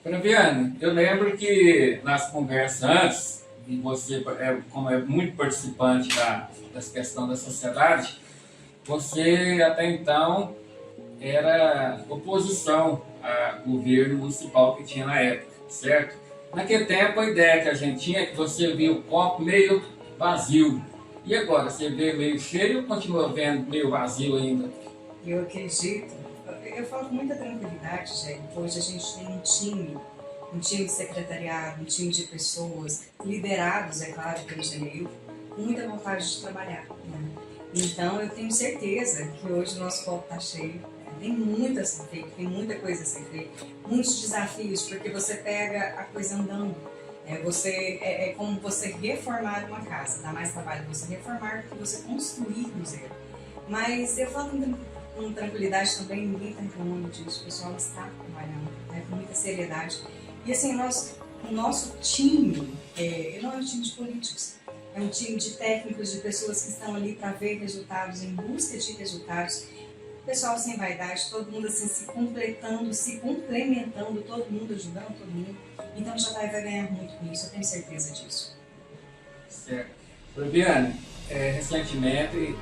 Fabiane, eu lembro que nas conversas antes, e você, como é muito participante das questões da sociedade, você até então era oposição ao governo municipal que tinha na época, certo? Naquele tempo a ideia que a gente tinha é que você via o copo meio vazio. E agora, você vê meio cheio ou continua vendo meio vazio ainda? Eu acredito, eu falo com muita tranquilidade, gente. Hoje a gente tem um time de secretariado, um time de pessoas, liderados, é claro, pelo Genil, com muita vontade de trabalhar. Né? Então eu tenho certeza que hoje o nosso copo está cheio. Tem muito a ser feito, tem muita coisa a ser feita, muitos desafios, porque você pega a coisa andando. É como você reformar uma casa, dá mais trabalho você reformar do que você construir do zero. Mas eu falo com tranquilidade também, ninguém está reclamando disso, o pessoal está trabalhando, né, com muita seriedade. E assim, o nosso time não é um time de políticos, é um time de técnicos, de pessoas que estão ali para ver resultados, em busca de resultados. Pessoal sem vaidade, todo mundo assim se completando, se complementando, todo mundo ajudando todo mundo. Então já vai ganhar muito com isso, eu tenho certeza disso. Certo. Fabiane, recentemente,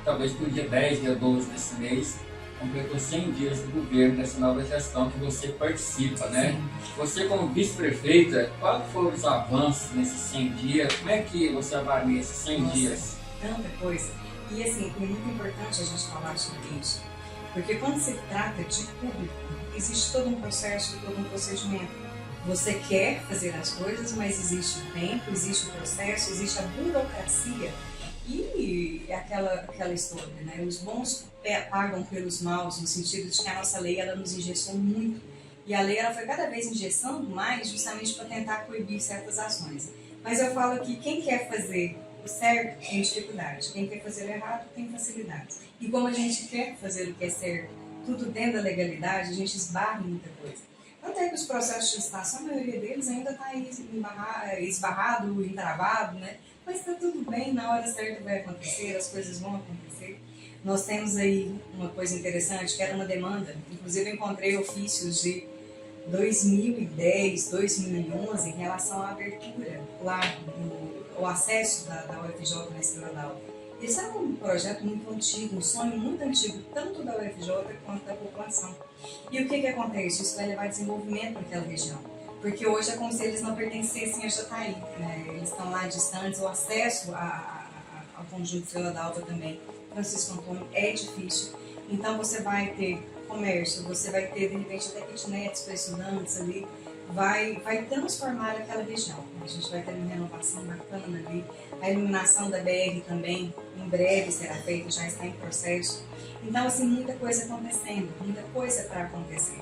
talvez no dia 10, dia 12 desse mês, completou 100 dias do governo dessa nova gestão que você participa, né? Sim. Você como vice-prefeita, quais foram os avanços nesses 100 dias? Como é que você avalia esses 100 Nossa, dias? tanta coisa. E assim, é muito importante a gente falar sobre isso, porque quando se trata de público, existe todo um processo, todo um procedimento. Você quer fazer as coisas, mas existe o tempo, existe o processo, existe a burocracia e aquela história, né? Os bons pagam pelos maus, no sentido de que a nossa lei ela nos engessou muito. E a lei ela foi cada vez engessando mais justamente para tentar coibir certas ações. Mas eu falo que quem quer fazer o certo tem dificuldade, quem quer fazer o errado tem facilidade. E como a gente quer fazer o que é certo, tudo dentro da legalidade, a gente esbarra em muita coisa. Tanto é que os processos de licitação, a maioria deles ainda está esbarrado, entravado, né? Mas está tudo bem, na hora certa vai acontecer, as coisas vão acontecer. Nós temos aí uma coisa interessante, que era uma demanda, inclusive eu encontrei ofícios de 2010, 2011 em relação à abertura lá, o acesso da UFJ na Estrela d'Alva. Esse era um projeto muito antigo, um sonho muito antigo, tanto da UFJ quanto da população. E o que acontece? Isso vai levar desenvolvimento naquela região. Porque hoje é como se eles não pertencessem a Jataí. Né? Eles estão lá distantes, o acesso ao conjunto Estrela d'Alva também, Francisco Antônio, é difícil. Então você vai ter comércio, você vai ter de repente até kitnets para estudantes ali, vai transformar aquela região. A gente vai ter uma renovação bacana ali, a iluminação da BR também em breve será feita, já está em processo. Então, assim, muita coisa acontecendo, muita coisa para acontecer.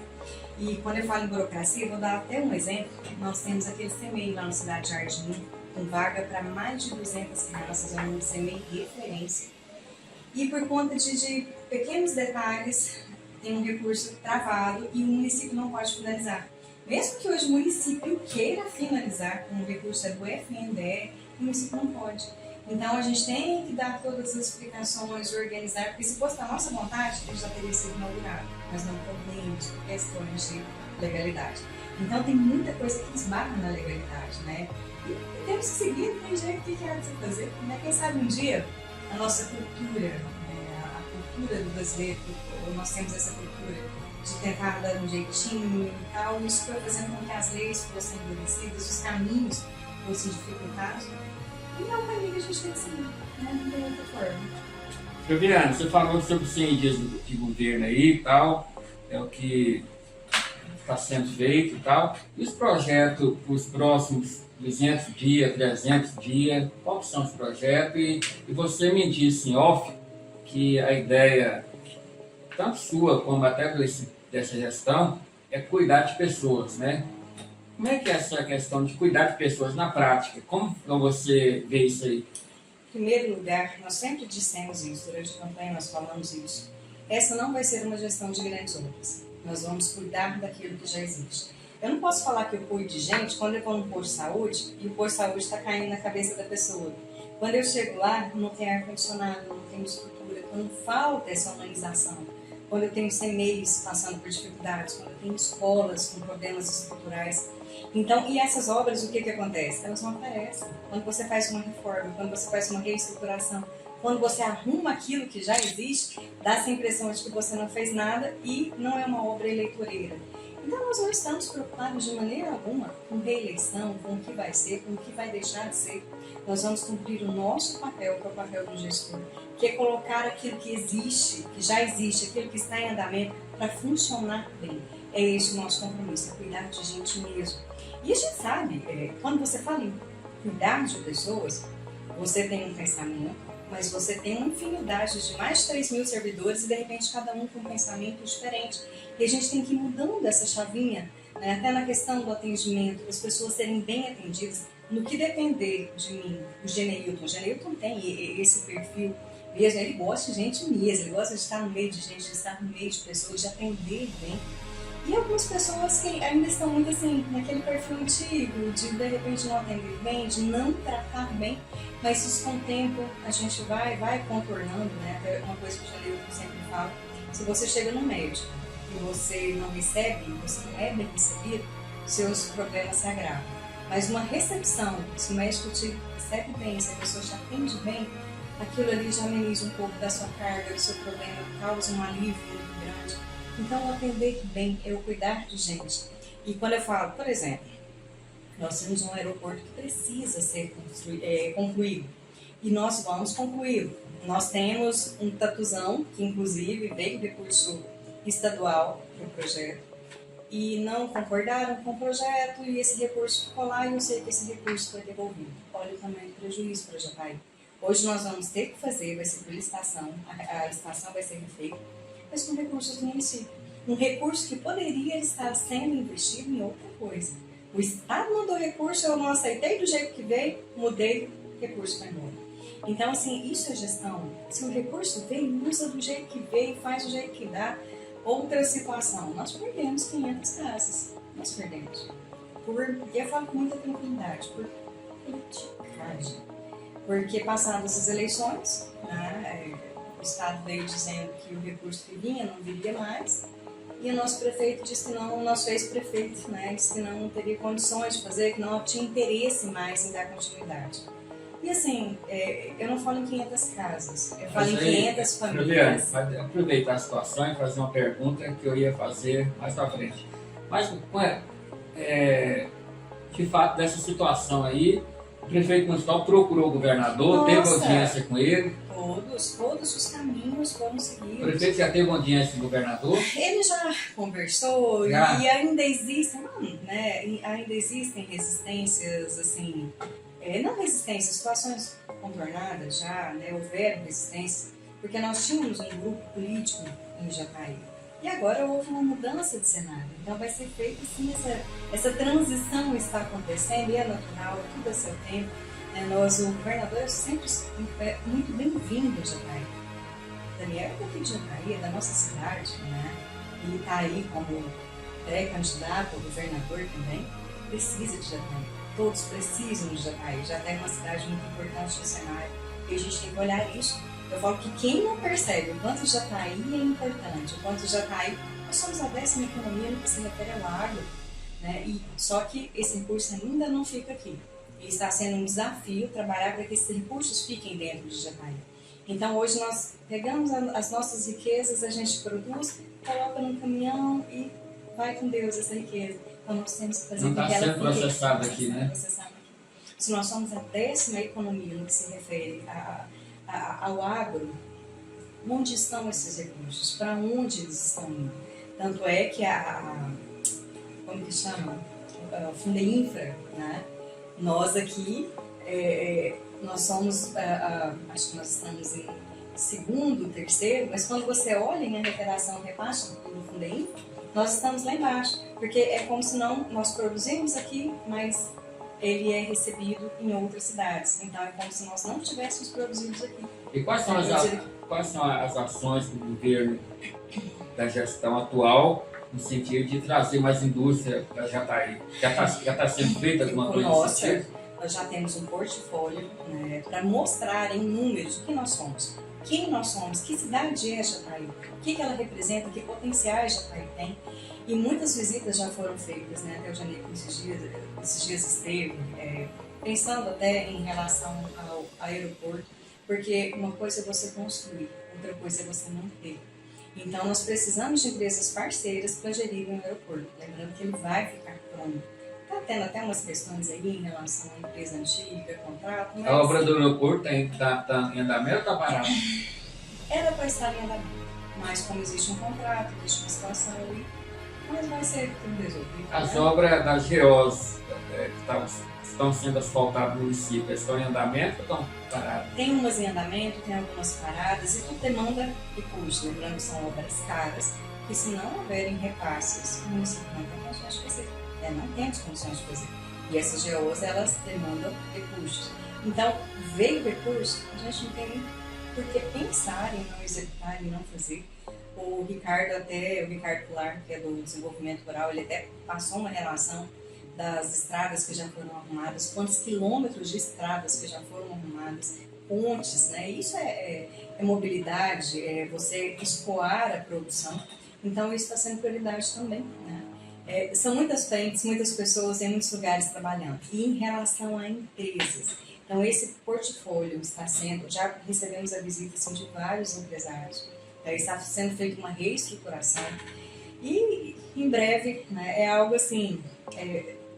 E quando eu falo em burocracia, eu vou dar até um exemplo. Nós temos aquele CMEI lá na Cidade Jardim, com vaga para mais de 200 crianças, é um CMEI referência. E por conta de pequenos detalhes, tem um recurso travado e o município não pode finalizar. Mesmo que hoje o município queira finalizar com o recurso do FNDE, o município não pode. Então a gente tem que dar todas as explicações, organizar, porque se fosse da nossa vontade, ele já teria sido inaugurado. Mas não podemos, por questões de legalidade. Então tem muita coisa que esbarra na legalidade, né? E temos que seguir, não tem jeito, o que há de se fazer? Né? Quem sabe um dia a nossa cultura, a cultura do brasileiro, nós temos essa cultura de tentar dar um jeitinho e tal, isso foi fazendo com que as leis fossem endurecidas, os caminhos fossem dificultados. E é o caminho que a gente tem que seguir, né? Não tem outra forma. Fabiane, você falou sobre os 100 dias de governo aí e tal, é o que está sendo feito e tal. E os projetos para os próximos 200 dias, 300 dias, quais são os projetos? E você me disse em off que a ideia, tanto sua como até dessa gestão, é cuidar de pessoas, né? Como é que é essa questão de cuidar de pessoas na prática? Como você vê isso aí? Em primeiro lugar, nós sempre dissemos isso, durante a campanha nós falamos isso. Essa não vai ser uma gestão de grandes obras. Nós vamos cuidar daquilo que já existe. Eu não posso falar que eu cuido de gente quando eu vou no posto de saúde e o posto de saúde está caindo na cabeça da pessoa. Quando eu chego lá, não tem ar-condicionado, não tem estrutura, quando falta essa humanização. quando eu tenho CMEs passando por dificuldades, quando eu tenho escolas com problemas estruturais. Então, e essas obras, o que acontece? Elas não aparecem. Quando você faz uma reforma, quando você faz uma reestruturação, quando você arruma aquilo que já existe, dá essa impressão de que você não fez nada e não é uma obra eleitoreira. Então, nós não estamos preocupados de maneira alguma com reeleição, com o que vai ser, com o que vai deixar de ser. Nós vamos cumprir o nosso papel, que é o papel do gestor, que é colocar aquilo que existe, que já existe, aquilo que está em andamento, para funcionar bem. É esse o nosso compromisso, é cuidar de gente mesmo. E a gente sabe, quando você fala em cuidar de pessoas, você tem um pensamento, mas você tem uma infinidade de mais de 3 mil servidores e de repente cada um com um pensamento diferente. E a gente tem que ir mudando essa chavinha, né? Até na questão do atendimento, as pessoas serem bem atendidas. No que depender de mim, o Geneilton tem esse perfil mesmo, ele gosta de gente mesmo, ele gosta de estar no meio de gente, de estar no meio de pessoas, de atender bem. E algumas pessoas que ainda estão muito assim, naquele perfil antigo, de repente não atender bem, de não tratar bem, mas isso com o tempo a gente vai contornando, né? Até uma coisa que o Geneilton sempre fala, se você chega no médico e você não recebe, você não é bem recebido, seus problemas se agravam. Mas uma recepção, se o médico te recebe bem, se a pessoa te atende bem, aquilo ali já ameniza um pouco da sua carga, do seu problema, causa um alívio muito grande. Então, o atender bem é o cuidar de gente. E quando eu falo, por exemplo, nós temos um aeroporto que precisa ser concluído e nós vamos concluí-lo. Nós temos um tatuzão, que inclusive veio recurso estadual para o projeto, e não concordaram com o projeto e esse recurso ficou lá e eu sei que esse recurso foi devolvido. Olha o tamanho do prejuízo para Jataí. Hoje nós vamos ter que fazer, vai ser por licitação, a licitação vai ser refeita, mas com recursos do município. Um recurso que poderia estar sendo investido em outra coisa. O Estado mandou recurso, eu não aceitei do jeito que veio, mudei, o recurso foi embora. Então, assim, isso é gestão. Se o recurso veio, usa do jeito que veio, faz do jeito que dá. Outra situação, nós perdemos 500 casas. Nós perdemos. E eu falo com muita tranquilidade, por politicagem. Porque passadas as eleições, né, o Estado veio dizendo que o recurso que vinha não viria mais, e o nosso prefeito disse que não, o nosso ex-prefeito, né, disse que não teria condições de fazer, que não tinha interesse mais em dar continuidade. E assim, eu não falo em 500 casas, eu falo em 500 famílias. Juliana, aproveitar a situação e fazer uma pergunta que eu ia fazer mais pra frente. Mas, de fato, dessa situação aí, o prefeito municipal procurou o governador, teve audiência com ele. Todos os caminhos foram seguidos. O prefeito já teve audiência com o governador? Ele já conversou e ainda existem, ainda existem resistências, assim, não resistências, situações contornadas já, né, houveram resistências, porque nós tínhamos um grupo político em Jataí. E agora houve uma mudança de cenário. Então vai ser feita sim, essa transição está acontecendo e é natural, tudo a seu tempo. O governador é sempre muito bem-vindo a Jataí. Daniel é daqui de Jataí, é da nossa cidade, né? E está aí como pré-candidato a governador também. Precisa de Jataí. Todos precisam de Jataí. Jataí é uma cidade muito importante no cenário. E a gente tem que olhar isso. Eu falo que quem não percebe o quanto Jataí é importante, o quanto Jataí, nós somos a 10ª economia no que se refere ao agro, né? Só que esse recurso ainda não fica aqui. E está sendo um desafio trabalhar para que esses recursos fiquem dentro de Jataí. Então hoje nós pegamos as nossas riquezas, a gente produz, coloca num caminhão e vai com Deus essa riqueza. Então nós temos que fazer com que ela fique. Não está sendo processada aqui, né? Se nós somos a 10ª economia no que se refere ao agro, onde estão esses recursos? Para onde eles estão indo? Tanto é que como que chama? O Fundeinfra, né? Nós aqui, nós somos, acho que nós estamos em segundo, terceiro, mas quando você olha em arrecadação repasse do Fundeinfra, nós estamos lá embaixo, porque é como se não, nós produzimos aqui, mas ele é recebido em outras cidades. Então é como se nós não tivéssemos produzidos aqui. E quais são as ações do governo da gestão atual no sentido de trazer mais indústria para Jataí? Já está sendo feita alguma coisa nesse sentido? nós já temos um portfólio, né, para mostrar em números o que nós somos. Quem nós somos, que cidade é Jataí, o que ela representa, que potenciais Jataí tem. E muitas visitas já foram feitas, né? Até o Janeiro esses dias esteve, pensando até em relação ao aeroporto, porque uma coisa é você construir, outra coisa é você manter. Então nós precisamos de empresas parceiras para gerir o aeroporto, lembrando que ele vai ficar pronto. Está tendo até umas questões aí em relação à empresa antiga, contrato, mas... A obra do aeroporto tá em andamento ou está parada? Era para estar em andamento, mas como existe um contrato, existe uma situação ali, mas vai ser tudo resolvido. As né? obras das GEOs que estão sendo asfaltadas no município, estão em andamento ou estão paradas? Tem umas em andamento, tem algumas paradas e tudo demanda recursos, lembrando que são obras caras, que se não houverem repasses, o município não tem condições de fazer. Não temos condições de fazer. E essas GOs, elas demandam recursos. Então, veio recurso, a gente não tem nem por que pensar em não executar, em não fazer. O Ricardo Pilar, que é do desenvolvimento rural, ele até passou uma relação das estradas que já foram arrumadas, quantos quilômetros de estradas que já foram arrumadas, pontes, né? Isso é mobilidade, é você escoar a produção. Então, isso está sendo prioridade também, né? São muitas frentes, muitas pessoas em muitos lugares trabalhando. E em relação a empresas, então esse portfólio está sendo, já recebemos a visita assim, de vários empresários, está sendo feita uma reestruturação e em breve, né, é algo assim,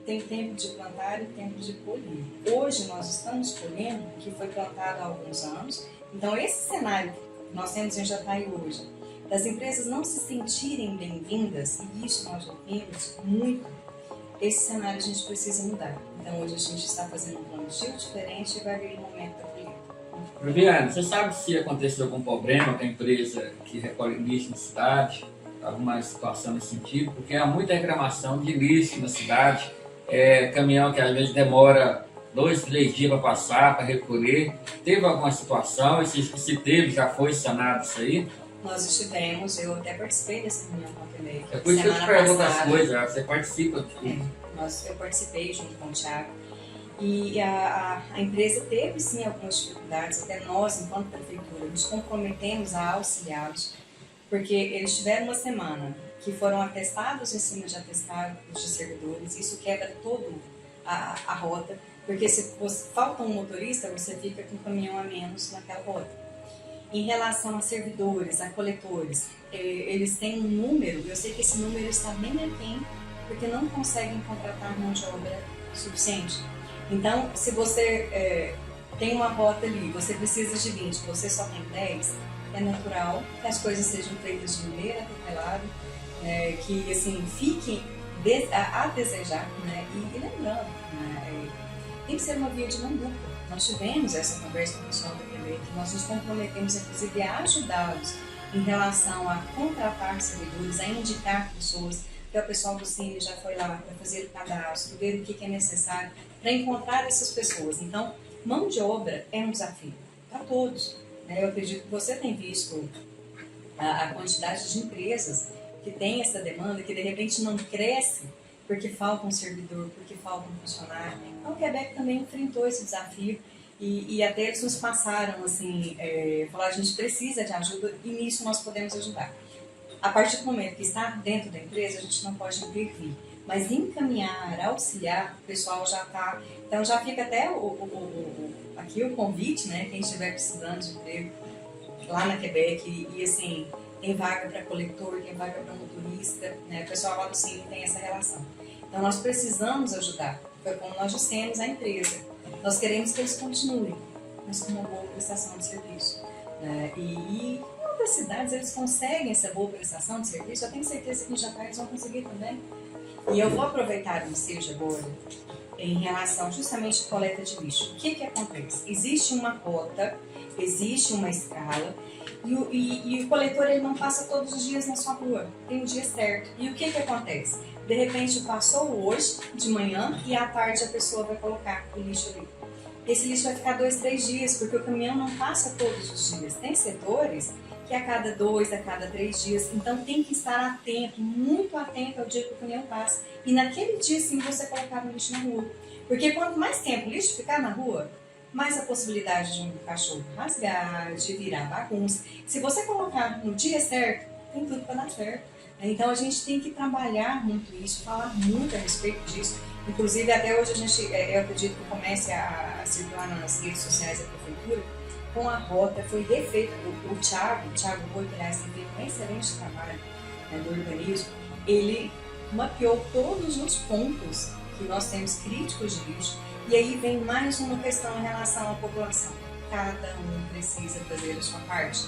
tem tempo de plantar e tempo de colher. Hoje nós estamos colhendo o que foi plantado há alguns anos, então esse cenário que nós temos em Jataí hoje, das empresas não se sentirem bem-vindas, e isso nós ouvimos muito, esse cenário a gente precisa mudar. Então hoje a gente está fazendo um plantio diferente e vai vir o momento da colheita. Juliana, você sabe se aconteceu algum problema com a empresa que recolhe lixo na cidade? Alguma situação nesse sentido? Porque há muita reclamação de lixo na cidade, caminhão que às vezes demora 2, 3 dias para passar, para recolher. Teve alguma situação? E se teve, já foi sanado isso aí? Nós estivemos, eu até participei dessa reunião com a PMEC. É por isso que eu te pergunto as coisas, você participa de tudo. Eu participei junto com o Thiago. E a empresa teve sim algumas dificuldades, até nós, enquanto prefeitura, nos comprometemos a auxiliá-los, porque eles tiveram uma semana que foram atestados em cima de atestados de servidores, isso quebra toda a rota, porque se falta um motorista, você fica com um caminhão a menos naquela rota. Em relação a servidores, a coletores, eles têm um número, eu sei que esse número está bem aquém, porque não conseguem contratar mão de obra suficiente. Então, se você tem uma rota ali, você precisa de 20, você só tem 10, é natural que as coisas sejam feitas de maneira atropelada, que assim, fiquem a desejar, né? E lembrando, né? Tem que ser uma via de mão dupla. Nós tivemos essa conversa com o pessoal da TV, que nós nos comprometemos, inclusive, a ajudá-los em relação a contratar servidores, a indicar pessoas, que o pessoal do Cine já foi lá para fazer o cadastro, ver o que é necessário para encontrar essas pessoas. Então, mão de obra é um desafio para todos. Né? Eu acredito que você tem visto a quantidade de empresas que tem essa demanda, que de repente não cresce porque falta um servidor, porque falta um funcionário. Então, o Quebec também enfrentou esse desafio e até eles nos passaram, assim, falaram, a gente precisa de ajuda e nisso nós podemos ajudar. A partir do momento que está dentro da empresa, a gente não pode intervir, mas encaminhar, auxiliar, o pessoal já está... Então, já fica até aqui o convite, né, quem estiver precisando de emprego lá na Quebec e assim... Tem vaga para coletor, tem vaga para motorista, né? O pessoal lá do Cine tem essa relação. Então, nós precisamos ajudar. Foi como nós dissemos à empresa. Nós queremos que eles continuem, mas com uma boa prestação de serviço. Né? E em outras cidades, eles conseguem essa boa prestação de serviço. Eu tenho certeza que em Jataí eles vão conseguir também. E eu vou aproveitar o ensejo agora em relação justamente à coleta de lixo. O que acontece? Existe uma rota, existe uma escala, e o coletor ele não passa todos os dias na sua rua, tem um dia certo. E o que acontece? De repente passou hoje, de manhã, e à tarde a pessoa vai colocar o lixo ali. Esse lixo vai ficar 2, 3 dias, porque o caminhão não passa todos os dias. Tem setores que a cada 2, a cada 3 dias, então tem que estar atento, muito atento ao dia que o caminhão passa. E naquele dia sim você colocar o lixo na rua. Porque quanto mais tempo o lixo ficar na rua, mais a possibilidade de um cachorro rasgar, de virar bagunça. Se você colocar no dia certo, tem tudo para dar certo. Então a gente tem que trabalhar muito isso, falar muito a respeito disso. Inclusive até hoje eu acredito que comece a circular nas redes sociais da prefeitura com a rota, foi refeito, o Thiago Boi, que aliás tem feito um excelente trabalho, né, do urbanismo, ele mapeou todos os pontos que nós temos críticos de lixo, e aí vem mais uma questão em relação à população. Cada um precisa fazer a sua parte,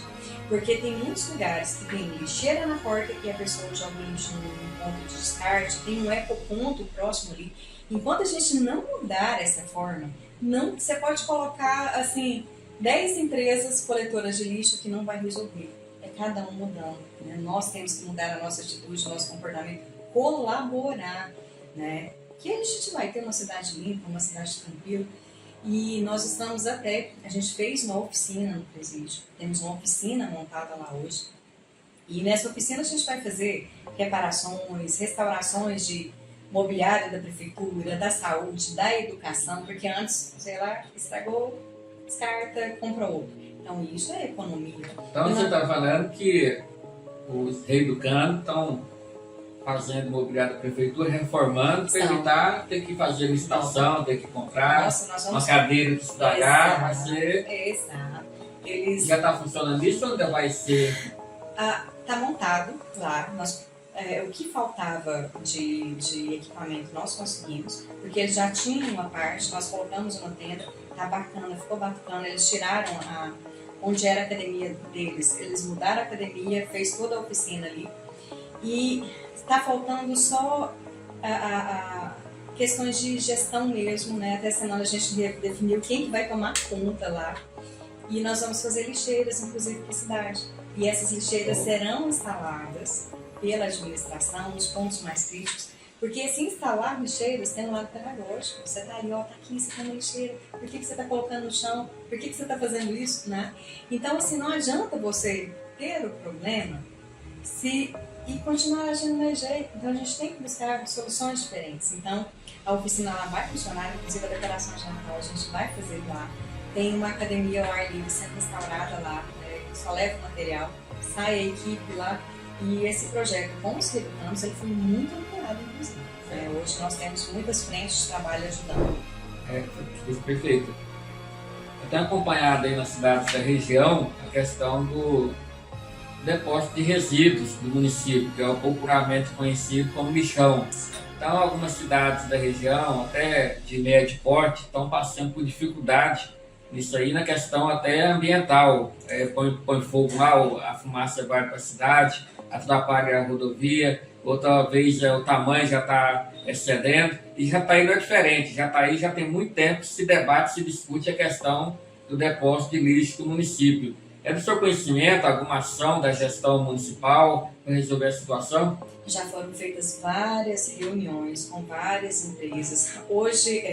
porque tem muitos lugares que tem lixeira na porta e a pessoa joga o lixo num ponto de descarte, tem um ecoponto próximo ali. Enquanto a gente não mudar essa forma, não, você pode colocar assim 10 empresas coletoras de lixo que não vai resolver. É cada um mudando, né? Nós temos que mudar a nossa atitude, o nosso comportamento, colaborar, né? Que a gente vai ter uma cidade limpa, uma cidade tranquila. E nós estamos até, a gente fez uma oficina no presídio, temos uma oficina montada lá hoje. E nessa oficina a gente vai fazer reparações, restaurações de mobiliário da prefeitura, da saúde, da educação, porque antes, sei lá, estragou, descarta, compra outro. Então isso é economia. Então você está falando que os reeducandos estão fazendo mobiliário da prefeitura, reformando, para evitar ter que fazer licitação, ter que comprar. Nossa, uma cadeira de estragar, vai ser... Exato. Eles... Já está funcionando isso ou ainda vai ser? Está montado lá. O que faltava de equipamento nós conseguimos, porque eles já tinham uma parte, nós colocamos uma tenda, tá bacana, ficou bacana, eles tiraram onde era a academia deles, eles mudaram a academia, fez toda a oficina ali, e está faltando só questões de gestão mesmo, né? Até semana a gente definiu quem que vai tomar conta lá, e nós vamos fazer lixeiras, inclusive, para a cidade, e essas lixeiras serão instaladas pela administração, nos pontos mais críticos, porque se instalar lixeiras tem um lado pedagógico. Você está ali, ó, tá aqui, você está na lixeira, por que você está colocando no chão? Por que você está fazendo isso, né? Então, assim, não adianta você ter o problema e continuar agindo do jeito. Então, a gente tem que buscar soluções diferentes. Então, a oficina lá vai funcionar, inclusive a decoração de Natal a gente vai fazer lá. Tem uma academia ao ar livre sendo instaurada lá, só leva o material, sai a equipe lá. E esse projeto com os reeducandos, ele foi muito ampliado, inclusive. Hoje nós temos muitas frentes de trabalho ajudando. Isso, perfeito. Eu tenho acompanhado aí nas cidades da região a questão do depósito de resíduos do município, que é o popularmente conhecido como lixão. Então, algumas cidades da região, até de médio porte, estão passando por dificuldade nisso aí, na questão até ambiental. Põe fogo lá, a fumaça vai para a cidade, atrapalha a rodovia, outra vez o tamanho já está excedendo, e já está indo diferente, já tem muito tempo que se debate, se discute a questão do depósito de lixo do município. É do seu conhecimento alguma ação da gestão municipal para resolver a situação? Já foram feitas várias reuniões com várias empresas. Hoje,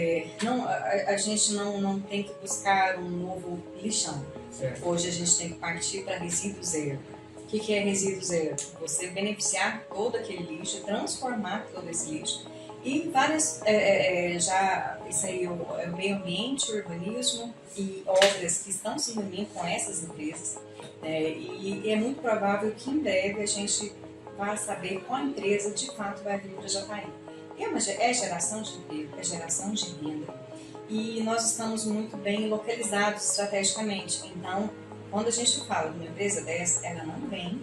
a gente não tem que buscar um novo lixão. Certo. Hoje a gente tem que partir para resíduo zero. O que é resíduo zero? Você beneficiar todo aquele lixo, transformar todo esse lixo. E várias, isso aí é o meio ambiente, o urbanismo e obras que estão se reunindo com essas empresas. E é muito provável que em breve a gente vai saber qual empresa de fato vai vir para Jataí. É geração de emprego, é geração de renda. E nós estamos muito bem localizados estrategicamente. Então, quando a gente fala de uma empresa dessa, ela não vem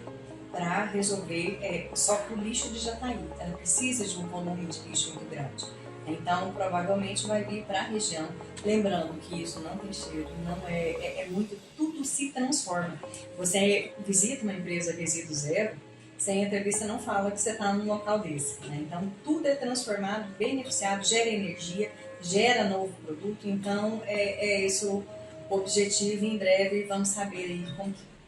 para resolver só para o lixo de Jataí. Ela precisa de um volume de lixo muito grande. Então, provavelmente vai vir para a região. Lembrando que isso não tem cheiro, não muito, tudo se transforma. Você visita uma empresa resíduo zero, sem entrevista não fala que você está num local desse, né? Então, tudo é transformado, beneficiado, gera energia, gera novo produto. Então, é esse o objetivo. Em breve vamos saber aí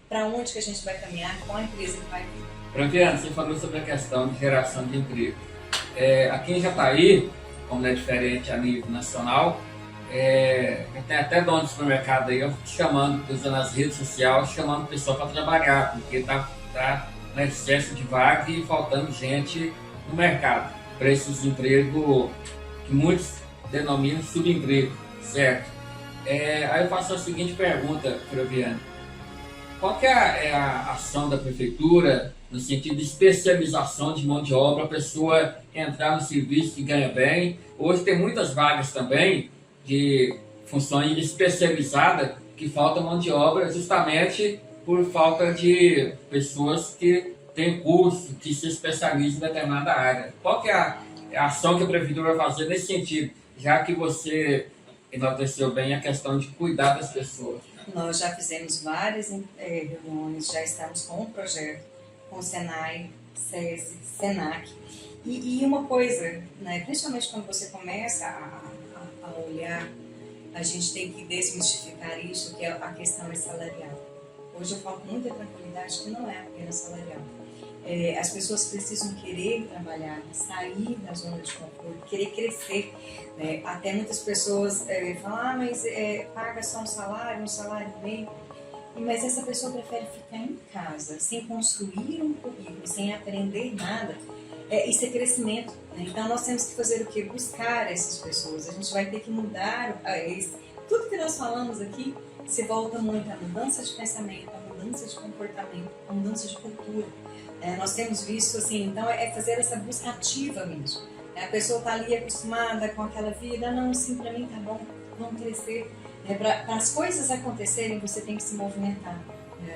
para onde que a gente vai caminhar, qual a empresa que vai vir. Franquiano, você falou sobre a questão de geração de emprego. Aqui em Jataí, como é diferente a nível nacional, tem até dono de supermercado aí, usando as redes sociais, chamando o pessoal para trabalhar, porque está no excesso de vaga e faltando gente no mercado para esses empregos que muitos denomina subemprego, certo? Aí eu faço a seguinte pergunta, Flaviane. Qual que é a ação da prefeitura no sentido de especialização de mão de obra, a pessoa entrar no serviço que ganha bem? Hoje tem muitas vagas também de funções especializadas que falta mão de obra justamente por falta de pessoas que têm curso, que se especializam em determinada área. Qual que é a ação que a prefeitura vai fazer nesse sentido, já que você enalteceu bem a questão de cuidar das pessoas? Nós já fizemos várias reuniões, já estamos com um projeto com o Senai, SESI, SENAC. E uma coisa, né, principalmente quando você começa a olhar, a gente tem que desmistificar isso, que é a questão salarial. Hoje eu falo com muita tranquilidade que não é apenas salarial. As pessoas precisam querer trabalhar, sair da zona de conforto, querer crescer. Né? Até muitas pessoas falam, mas paga só um salário bem. Mas essa pessoa prefere ficar em casa, sem construir um currículo, sem aprender nada. Isso é crescimento. Né? Então nós temos que fazer o quê? Buscar essas pessoas. A gente vai ter que mudar tudo que nós falamos aqui se volta muito à mudança de pensamento, à mudança de comportamento, à mudança de cultura. Nós temos visto, assim, então fazer essa busca ativa mesmo. A pessoa está ali acostumada com aquela vida, não, sim, para mim tá bom, vamos crescer. Para as coisas acontecerem, você tem que se movimentar,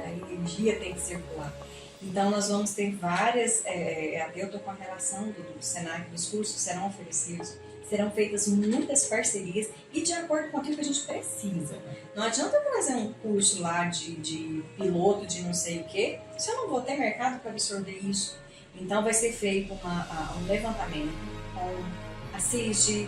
a energia tem que circular. Então, nós vamos ter várias, eu estou com a relação do Senac, dos cursos que serão oferecidos, serão feitas muitas parcerias e de acordo com aquilo que a gente precisa. Não adianta trazer um curso lá de piloto de não sei o quê, se eu não vou ter mercado para absorver isso. Então vai ser feito um levantamento com a CIG,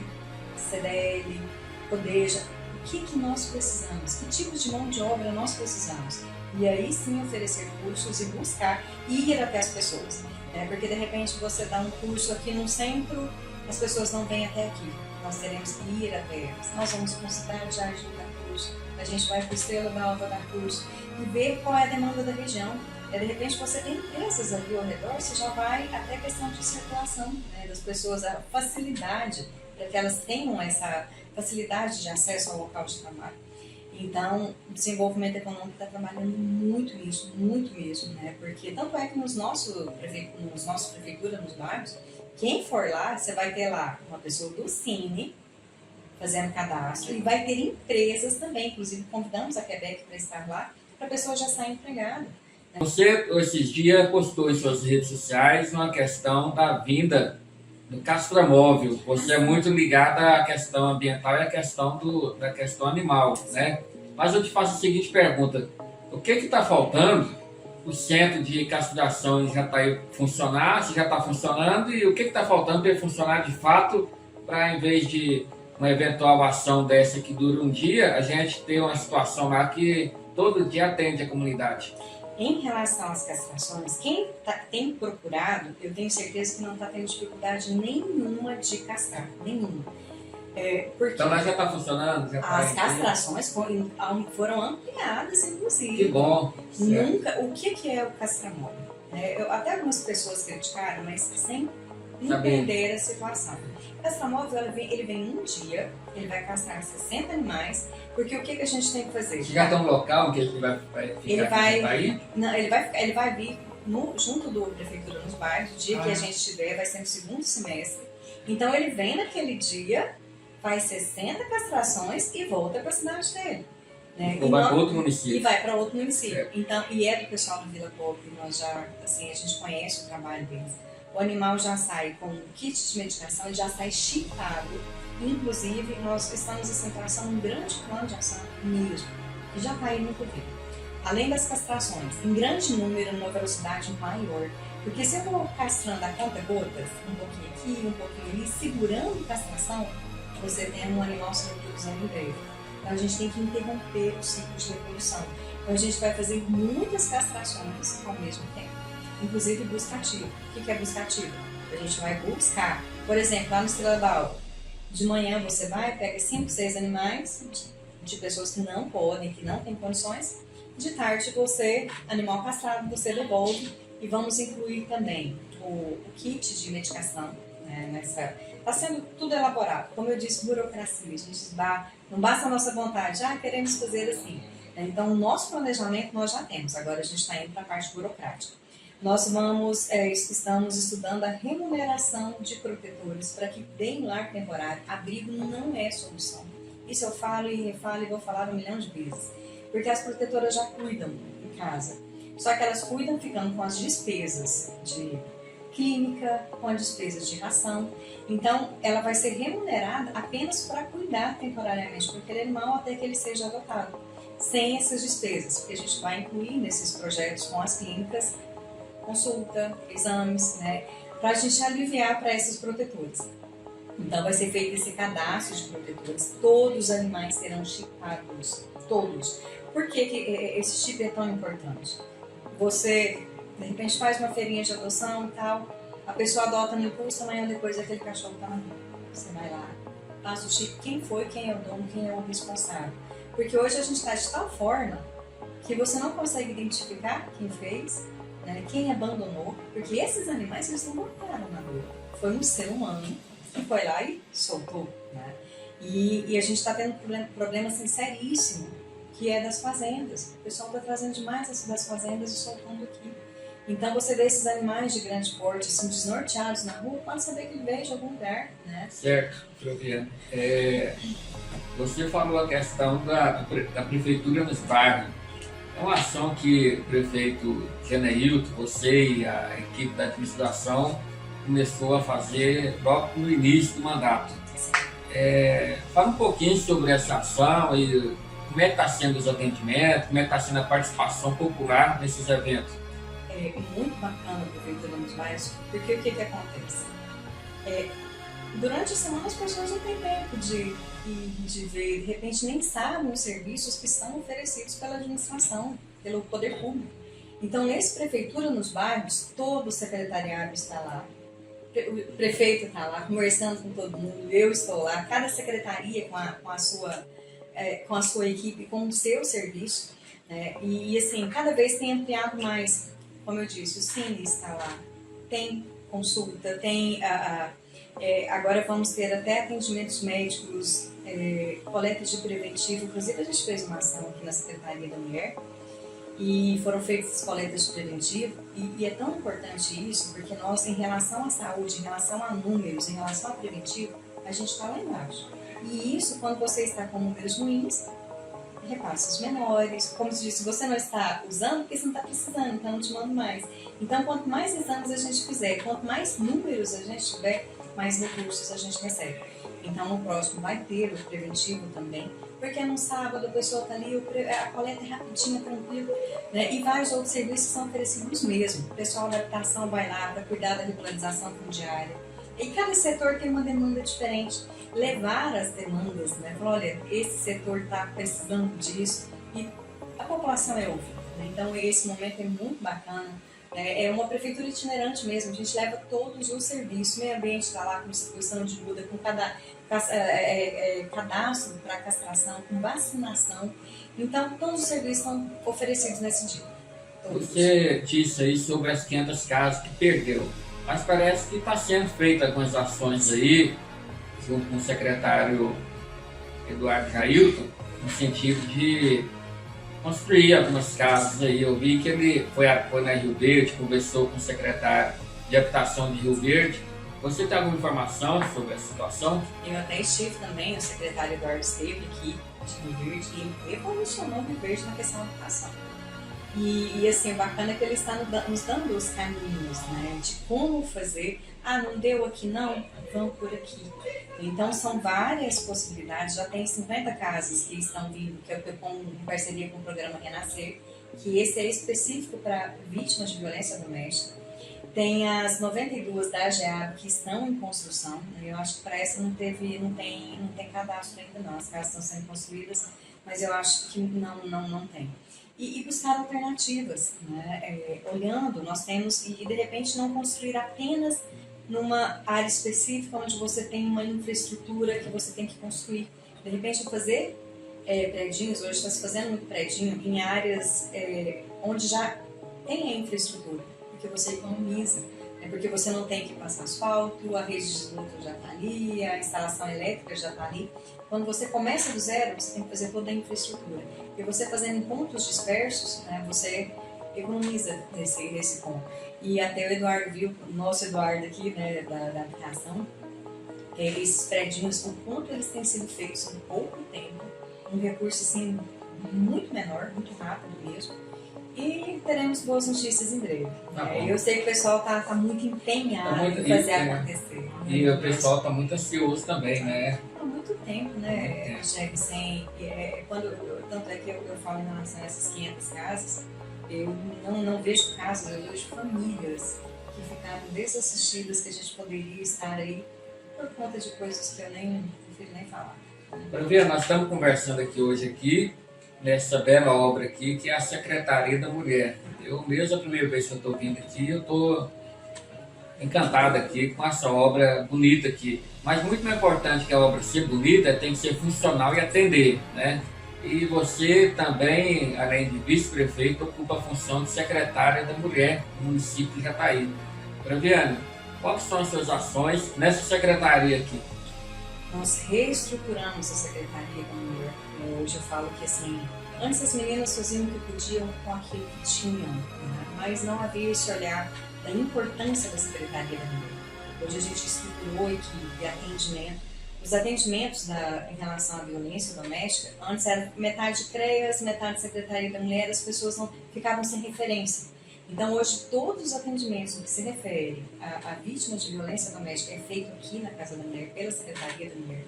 CDL, CODEJA, o que nós precisamos, que tipos de mão de obra nós precisamos. E aí sim oferecer cursos e buscar e ir até as pessoas. Porque de repente você dá um curso aqui no centro, as pessoas não vêm até aqui. Nós teremos que ir até elas. Nós vamos para a Cidade de Jardim dar curso, a gente vai para o Estrela Dalva dar curso e ver qual é a demanda da região. De repente você tem empresas ali ao redor, você já vai até a questão de circulação, né, das pessoas, a facilidade para que elas tenham essa facilidade de acesso ao local de trabalho. Então, o desenvolvimento econômico está trabalhando muito nisso, muito mesmo, né? Porque tanto é que nos nossos prefeituras, nos bairros, quem for lá, você vai ter lá uma pessoa do Cine fazendo cadastro e vai ter empresas também, inclusive convidamos a Quebec para estar lá, para a pessoa já sair empregada. Né? Você, esses dias, postou em suas redes sociais uma questão da vinda do Castramóvel. Você é muito ligada à questão ambiental e à questão da questão animal, né? Mas eu te faço a seguinte pergunta: o que está faltando? O centro de castração já está aí funcionar, se já está funcionando, e o que está faltando para ele funcionar de fato, para em vez de uma eventual ação dessa que dura um dia, a gente ter uma situação lá que todo dia atende a comunidade? Em relação às castrações, quem tem procurado, eu tenho certeza que não está tendo dificuldade nenhuma de castrar, nenhuma. Porque então lá já está funcionando? as castrações foram ampliadas, inclusive. Que bom. O que é o castramóvel? Até algumas pessoas criticaram, mas sem entender a situação. O castramóvel ele vem um dia, ele vai castrar 60 animais, porque o que a gente tem que fazer? Já tem um local que ele vai ficar? Ele vai vir junto do prefeitura nos bairros, o dia que a gente tiver, vai ser no segundo semestre. Então ele vem naquele dia, faz 60 castrações e volta para a cidade dele. Né? Ou vai para outro município. E vai para outro município. Então, e é do pessoal do Vila Pobre, nós já, assim, a gente conhece o trabalho deles. O animal já sai com kit de medicação, ele já sai chipado. Inclusive, nós estamos em tração um grande plano de ação mesmo, que já está aí no governo. Além das castrações, em grande número, numa velocidade maior. Porque se eu vou castrando a conta gotas, um pouquinho aqui, um pouquinho ali, segurando a castração, você tem um animal se reproduzindo em breve. Então a gente tem que interromper o ciclo de reprodução. Então a gente vai fazer muitas castrações ao mesmo tempo. Inclusive busca ativa. O que é busca ativa? A gente vai buscar, por exemplo, lá no Estrela Dalva, de manhã você vai, pega 5, 6 animais de pessoas que não podem, que não têm condições. De tarde você, animal castrado, você devolve e vamos incluir também o kit de medicação, né, está sendo tudo elaborado. Como eu disse, burocracia, a gente não basta a nossa vontade, queremos fazer assim. Então, o nosso planejamento nós já temos, agora a gente está indo para a parte burocrática. Nós estamos estudando a remuneração de protetores para que deem lar temporário. Abrigo não é solução. Isso eu falo e refalo e vou falar 1 milhão de vezes. Porque as protetoras já cuidam em casa. Só que elas cuidam ficando com as despesas de clínica, com as despesas de ração. Então, ela vai ser remunerada apenas para cuidar temporariamente por aquele animal até que ele seja adotado. Sem essas despesas, porque a gente vai incluir nesses projetos com as clínicas consulta, exames, né, para a gente aliviar para esses protetores. Então vai ser feito esse cadastro de protetores, todos os animais serão chipados, todos. Por que esse chip é tão importante? Você, de repente, faz uma feirinha de adoção e tal, a pessoa adota no impulso, amanhã depois aquele cachorro está na rua. Você vai lá, passa o chip, quem foi, quem é o dono, quem é o responsável. Porque hoje a gente está de tal forma que você não consegue identificar quem fez, né, quem abandonou, porque esses animais eles não botaram na rua. Foi um ser humano que foi lá e soltou. Né? E a gente está tendo um problema assim, seríssimo, que é das fazendas. O pessoal está trazendo demais das fazendas e soltando aqui. Então você vê esses animais de grande porte, assim, desnorteados na rua, pode saber que ele veio de algum lugar. Né? Certo, Flaviana. Você falou a questão da prefeitura nos bairros. É uma ação que o prefeito Geneilton, você e a equipe da administração começou a fazer logo no início do mandato. Fala um pouquinho sobre essa ação e como é que está sendo os atendimentos, como é que está sendo a participação popular nesses eventos. É muito bacana a prefeitura nos bairros, porque o que acontece? Durante a semana as pessoas não têm tempo de ver, de repente nem sabem os serviços que são oferecidos pela administração, pelo poder público. Então, nesse Prefeitura nos Bairros, todo o secretariado está lá, o prefeito está lá conversando com todo mundo, eu estou lá, cada secretaria com a sua equipe, com o seu serviço, né? E assim, cada vez tem ampliado mais, como eu disse, o Cine está lá, tem consulta, tem agora vamos ter até atendimentos médicos, coletas de preventivo. Inclusive, a gente fez uma ação aqui na Secretaria da Mulher e foram feitas coletas de preventivo. E é tão importante isso, porque nós, em relação à saúde, em relação a números, em relação a preventivo, a gente está lá embaixo. E isso, quando você está com números ruins, repasses menores. Como se diz, se você não está usando, porque você não está precisando, então eu não te mando mais. Então, quanto mais exames a gente fizer, quanto mais números a gente tiver, mais recursos a gente recebe. Então, no próximo vai ter o preventivo também, porque no sábado a pessoa está ali, a coleta é rapidinha, tranquilo, né? E vários outros serviços são oferecidos mesmo. O pessoal da habitação vai lá para cuidar da regularização fundiária. E cada setor tem uma demanda diferente. Levar as demandas, né? Falar, olha, esse setor está precisando disso, e a população é ouvida. Né? Então, esse momento é muito bacana. É uma prefeitura itinerante mesmo, a gente leva todos os serviços, o meio ambiente está lá com distribuição de muda, com cadastro para castração, com vacinação. Então, todos os serviços são oferecidos nesse dia. Todos. Você disse aí sobre as 500 casas que perdeu, mas parece que está sendo feita algumas ações aí, junto com o secretário Eduardo Jailton, no sentido de construir algumas casas aí. Eu vi que ele foi na Rio Verde, conversou com o secretário de Habitação de Rio Verde. Você tem alguma informação sobre essa situação? Eu até estive também, o secretário Eduardo esteve aqui de Rio Verde e revolucionou Rio Verde na questão da habitação. E assim, o bacana é que ele está nos dando os caminhos, né, de como fazer. Não deu aqui não, vamos por aqui. Então são várias possibilidades, já tem 50 casas que estão vindo, que é em parceria com o programa Renascer, que esse é específico para vítimas de violência doméstica. Tem as 92 da AGEAB que estão em construção, eu acho que para essa não tem cadastro ainda não, as casas estão sendo construídas, mas eu acho que não tem. E buscar alternativas, né? Olhando, nós temos, e de repente não construir apenas numa área específica onde você tem uma infraestrutura que você tem que construir. De repente fazer predinhos, hoje está se fazendo muito predinho em áreas onde já tem a infraestrutura, porque você economiza. É porque você não tem que passar asfalto, a rede de esgoto já está ali, a instalação elétrica já está ali. Quando você começa do zero, você tem que fazer toda a infraestrutura. E você fazendo em pontos dispersos, né, você economiza nesse ponto. E até o Eduardo viu, o nosso Eduardo aqui, né, da habitação, esses prédios, o quanto eles têm sido feitos em pouco tempo, um recurso assim muito menor, muito rápido mesmo. E teremos boas notícias em breve. Eu sei que o pessoal tá muito empenhado em fazer acontecer. E o pessoal está muito ansioso também, né? Há muito tempo, né, Chefe? Tanto é que eu falo em relação a essas 500 casas, eu não vejo casos, eu vejo famílias que ficaram desassistidas, que a gente poderia estar aí por conta de coisas que eu não prefiro nem falar. Para ver, nós estamos conversando aqui hoje, nessa bela obra aqui, que é a Secretaria da Mulher. Eu mesmo, a primeira vez que eu estou vindo aqui, eu estou encantado aqui com essa obra bonita aqui. Mas muito mais importante que a obra ser bonita, tem que ser funcional e atender, né? E você também, além de vice-prefeito, ocupa a função de secretária da Mulher no município de Jataí. Braviane, quais são as suas ações nessa secretaria aqui? Nós reestruturamos a Secretaria da Mulher. Hoje eu falo que, assim, antes as meninas faziam o que podiam com aquilo que tinham, né? Mas não havia esse olhar da importância da Secretaria da Mulher. Hoje a gente estruturou equipe, atendimento. Os atendimentos em relação à violência doméstica, antes era metade CREAS, metade Secretaria da Mulher, as pessoas não ficavam sem referência. Então, hoje, todos os atendimentos que se referem a vítimas de violência doméstica é feito aqui na Casa da Mulher, pela Secretaria da Mulher.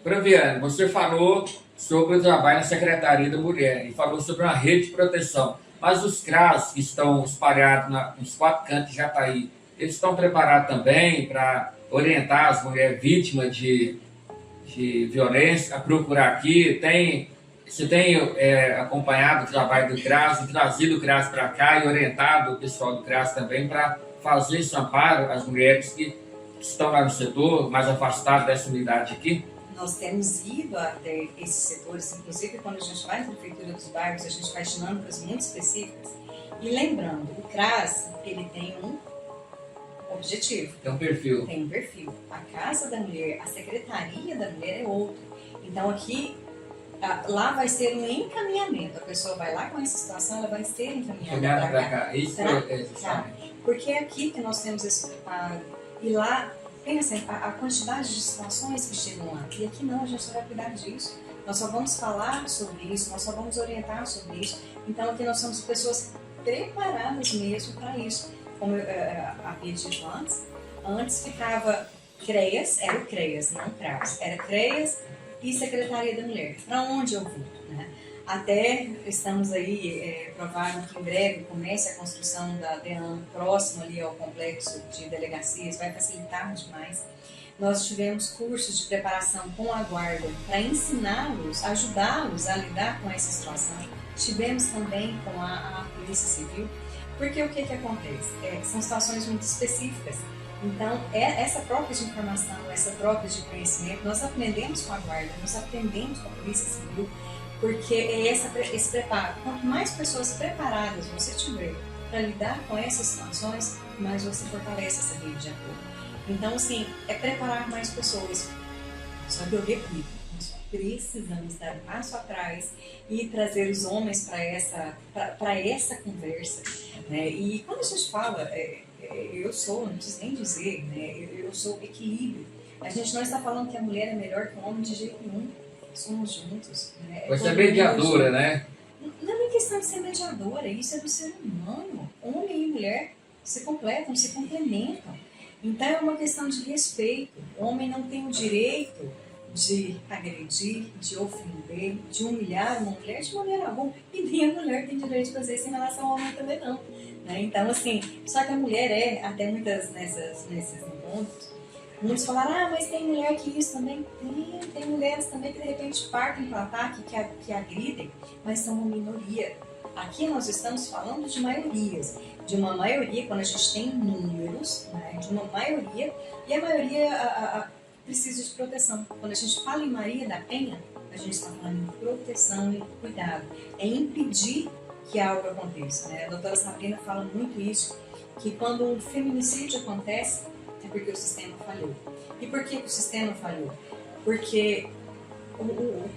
Braviane, você falou sobre o trabalho na Secretaria da Mulher e falou sobre uma rede de proteção. Mas os CRAS que estão espalhados nos 4 cantos de Jataí, eles estão preparados também para orientar as mulheres vítimas de violência a procurar aqui? Você tem acompanhado o trabalho do CRAS e trazido o CRAS para cá e orientado o pessoal do CRAS também para fazer esse amparo às mulheres que estão lá no setor, mais afastadas dessa unidade aqui? Nós temos ido até esses setores, inclusive quando a gente vai na prefeitura dos bairros, a gente faz dinâmicas muito específicas. E lembrando, o CRAS, ele tem um objetivo. Tem um perfil. Tem um perfil. A Casa da Mulher, a Secretaria da Mulher é outro. Então aqui, lá vai ser um encaminhamento. A pessoa vai lá com essa situação, ela vai ser encaminhada para cá. Isso é justamente. Porque é aqui que nós temos esse preparo. E lá, pensa a quantidade de situações que chegam lá. E aqui não, a gente só vai cuidar disso. Nós só vamos falar sobre isso, nós só vamos orientar sobre isso. Então aqui nós somos pessoas preparadas mesmo para isso. Como eu havia dito antes ficava CREAS, era o CREAS, não CRAS. Era CREAS e Secretaria da Mulher. Para onde eu vou? Né? Até estamos aí, provável que em breve comece a construção da DEAN próximo ali ao complexo de delegacias, vai facilitar demais. Nós tivemos cursos de preparação com a guarda para ensiná-los, ajudá-los a lidar com essa situação. Tivemos também com a Polícia Civil, porque o que acontece? São situações muito específicas. Então, essa troca de informação, essa troca de conhecimento, nós aprendemos com a guarda, nós aprendemos com a Polícia Civil, porque é esse preparo. Quanto mais pessoas preparadas você tiver para lidar com essas situações, mais você fortalece essa rede de apoio. Então, assim, é preparar mais pessoas. Só que eu repito, nós precisamos dar um passo atrás e trazer os homens para essa conversa. Né? E quando a gente fala, não preciso nem dizer, né? Eu sou equilíbrio. A gente não está falando que a mulher é melhor que o homem de jeito nenhum. Somos juntos. Né? Você é mediadora, né? Não é questão de ser mediadora, isso é do ser humano. Homem e mulher se completam, se complementam. Então é uma questão de respeito. O homem não tem o direito de agredir, de ofender, de humilhar uma mulher de maneira alguma. E nem a mulher tem direito de fazer isso em relação ao homem também não. Né? Então, assim, só que a mulher até muitas nesses encontros, muitos falaram, mas tem mulher que isso também. Tem mulheres também que de repente partem para o ataque, que agridem, mas são uma minoria. Aqui nós estamos falando de maiorias. De uma maioria, quando a gente tem números, né, de uma maioria, e a maioria precisa de proteção. Quando a gente fala em Maria da Penha, a gente está falando em proteção e cuidado. É impedir que algo aconteça. Né? A doutora Sabrina fala muito isso, que quando um feminicídio acontece, é porque o sistema falhou. E por que o sistema falhou? Porque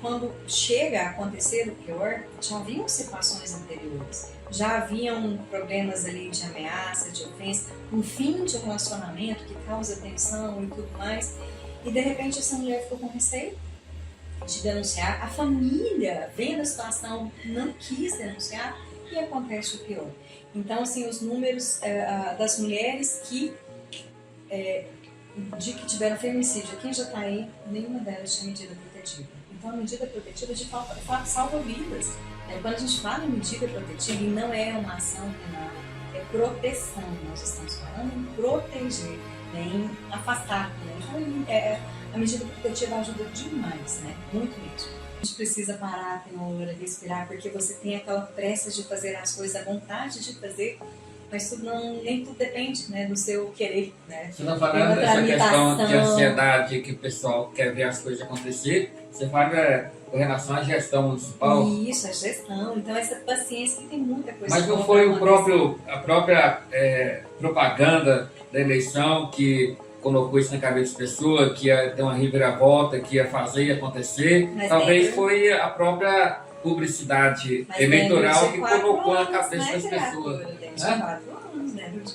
quando chega a acontecer o pior, já haviam situações anteriores, já haviam problemas ali de ameaça, de ofensa, um fim de relacionamento que causa tensão e tudo mais, e de repente essa mulher ficou com receio de denunciar, a família, vendo a situação, não quis denunciar e acontece o pior. Então, assim, os números das mulheres que tiveram feminicídio aqui em Jataí, nenhuma delas tinha medida protetiva. Então, a medida protetiva de fato salva vidas. Quando a gente fala em medida protetiva, e não é uma ação penal, é proteção. Nós estamos falando em proteger, em afastar. Então, a medida protetiva ajuda demais, né? Muito mesmo. A gente precisa parar, ter uma hora, respirar, porque você tem aquela pressa de fazer as coisas, a vontade de fazer, mas nem tudo depende, né, do seu querer, né? Você não falando dessa questão de ansiedade que o pessoal quer ver as coisas acontecer, você fala com relação à gestão municipal. Isso, a gestão. Então, essa paciência que tem muita coisa. Mas não foi a própria propaganda da eleição que colocou isso na cabeça das pessoas, que ia ter uma reviravolta, que ia fazer e acontecer? Mas talvez foi a própria publicidade eleitoral que colocou na cabeça das pessoas.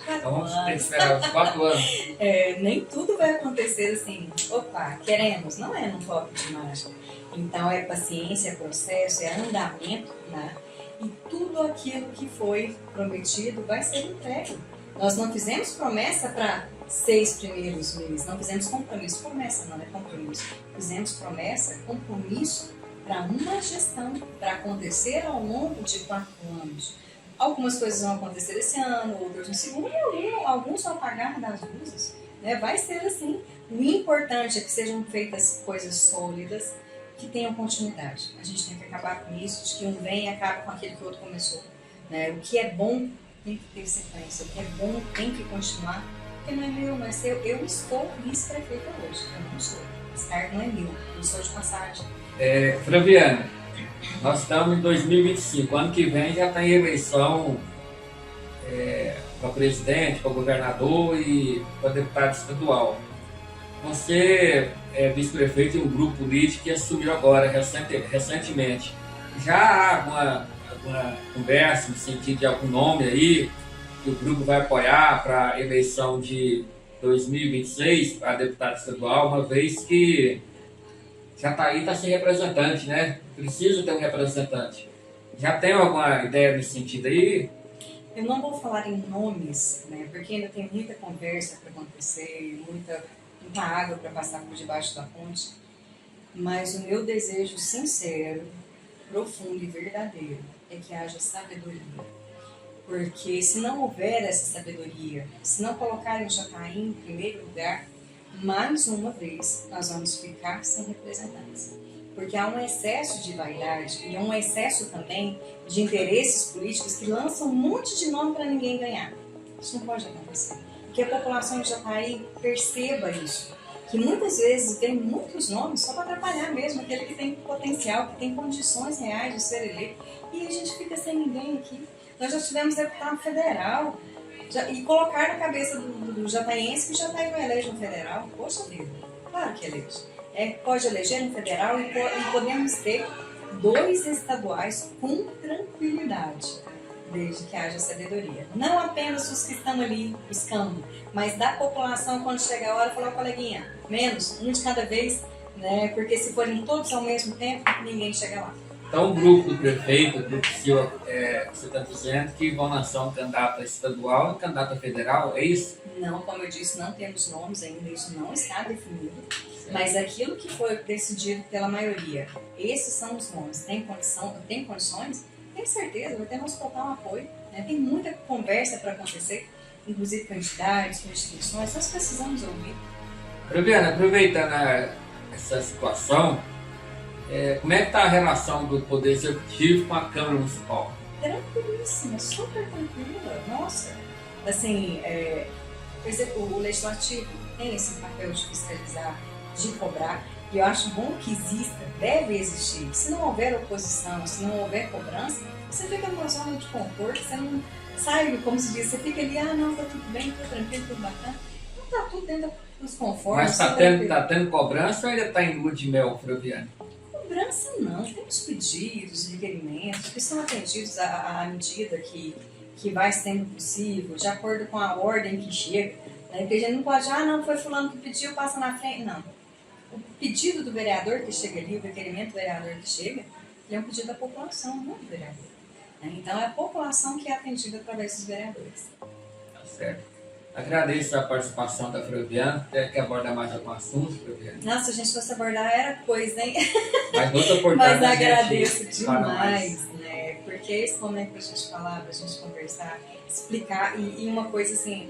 Então vamos ter que esperar os 4 anos. Nem tudo vai acontecer assim, opa, queremos, não é num copo de mágica. Então é paciência, é processo, é andamento, né? E tudo aquilo que foi prometido vai ser entregue. Nós não fizemos promessa para 6 primeiros meses, não fizemos compromisso, promessa não é compromisso. Fizemos promessa, compromisso para uma gestão, para acontecer ao longo de 4 anos. Algumas coisas vão acontecer esse ano, outras no segundo, e alguns vão apagar das luzes. Né? Vai ser assim. O importante é que sejam feitas coisas sólidas, que tenham continuidade. A gente tem que acabar com isso, de que um vem e acaba com aquele que o outro começou. Né? O que é bom tem que ter sequência, o que é bom tem que continuar, porque não é meu, não é seu. Eu estou vice-prefeita hoje, eu não sou. Esse cargo não é meu, eu sou de passagem. Flaviana, nós estamos em 2025, ano que vem já tem eleição para presidente, para governador e para deputado estadual. Você é vice-prefeito de um grupo político que assumiu agora, recentemente. Já há alguma conversa no sentido de algum nome aí que o grupo vai apoiar para a eleição de 2026 para deputado estadual, uma vez que Jataí está sem representante, né? Precisa ter um representante. Já tem alguma ideia nesse sentido aí? Eu não vou falar em nomes, né? Porque ainda tem muita conversa para acontecer, muita água para passar por debaixo da ponte. Mas o meu desejo sincero, profundo e verdadeiro é que haja sabedoria. Porque se não houver essa sabedoria, se não colocarem o Jataí em primeiro lugar, mais uma vez nós vamos ficar sem representantes. Porque há um excesso de vaidade e um excesso também de interesses políticos que lançam um monte de nome para ninguém ganhar. Isso não pode acontecer. Que a população de Jataí perceba isso. Que muitas vezes vem muitos nomes só para atrapalhar mesmo aquele que tem potencial, que tem condições reais de ser eleito. E a gente fica sem ninguém aqui. Nós já tivemos deputado federal e colocar na cabeça do jataiense que Jataí não elege um federal. Poxa vida, claro que elege. Pode eleger um federal e podemos ter 2 estaduais com tranquilidade, desde que haja sabedoria. Não apenas os que estão ali buscando, mas da população, quando chega a hora, falar, coleguinha, menos, um de cada vez, né? Porque se forem todos ao mesmo tempo, ninguém chega lá. Então, o grupo do prefeito, o grupo seu, você está dizendo que vão lançar um candidato estadual e um candidato federal, é isso? Não, como eu disse, não temos nomes ainda, isso não está definido. Mas aquilo que foi decidido pela maioria, esses são os nomes. Tem condições? Tenho certeza, vai ter nosso total apoio. Né? Tem muita conversa para acontecer, inclusive com entidades, com instituições, nós precisamos ouvir. Flaviana, aproveitando essa situação, como é que está a relação do Poder Executivo com a Câmara Municipal? Tranquilíssima, super tranquila. Nossa, assim, o Legislativo tem esse papel de fiscalizar, de cobrar, e eu acho bom que exista, deve existir. Se não houver oposição, se não houver cobrança, você fica numa zona de conforto, você sabe, como se diz, você fica ali, ah, não, tá tudo bem, tá tranquilo, tudo bacana. Não tá tudo dentro dos conformes. Mas tá tendo cobrança ou ainda está em lua de mel, Flaviane? Cobrança não, temos pedidos, requerimentos que são atendidos à medida que vai sendo possível, de acordo com a ordem que chega. Né? Porque a gente não pode, ah, não, foi fulano que pediu, passa na frente. Não. O pedido do vereador que chega ali, o requerimento do vereador que chega, ele é um pedido da população, não do vereador. Né? Então é a população que é atendida através dos vereadores. Certo. Agradeço a participação da Flaviane. Quer abordar mais algum assunto, Flaviane? Nossa, se a gente fosse abordar era coisa, hein? Mas outra oportunidade. Mas agradeço demais, né? Porque esse momento pra gente falar, pra gente conversar, explicar, e uma coisa assim,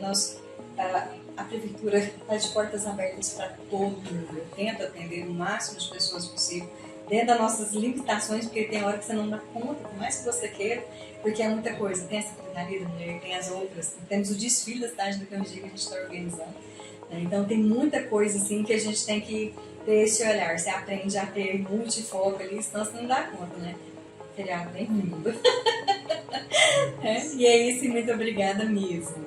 a prefeitura está de portas abertas para todo mundo. Eu tento atender o máximo de pessoas possível, dentro das nossas limitações, porque tem hora que você não dá conta, por mais que você queira, porque é muita coisa. Tem a Secretaria da Mulher, tem as outras, temos o desfile da cidade do Canjica que a gente está organizando. Né? Então tem muita coisa assim que a gente tem que ter esse olhar. Você aprende a ter multifoco ali, senão você não dá conta, né? Feriado bem lindo. E é isso, e muito obrigada mesmo.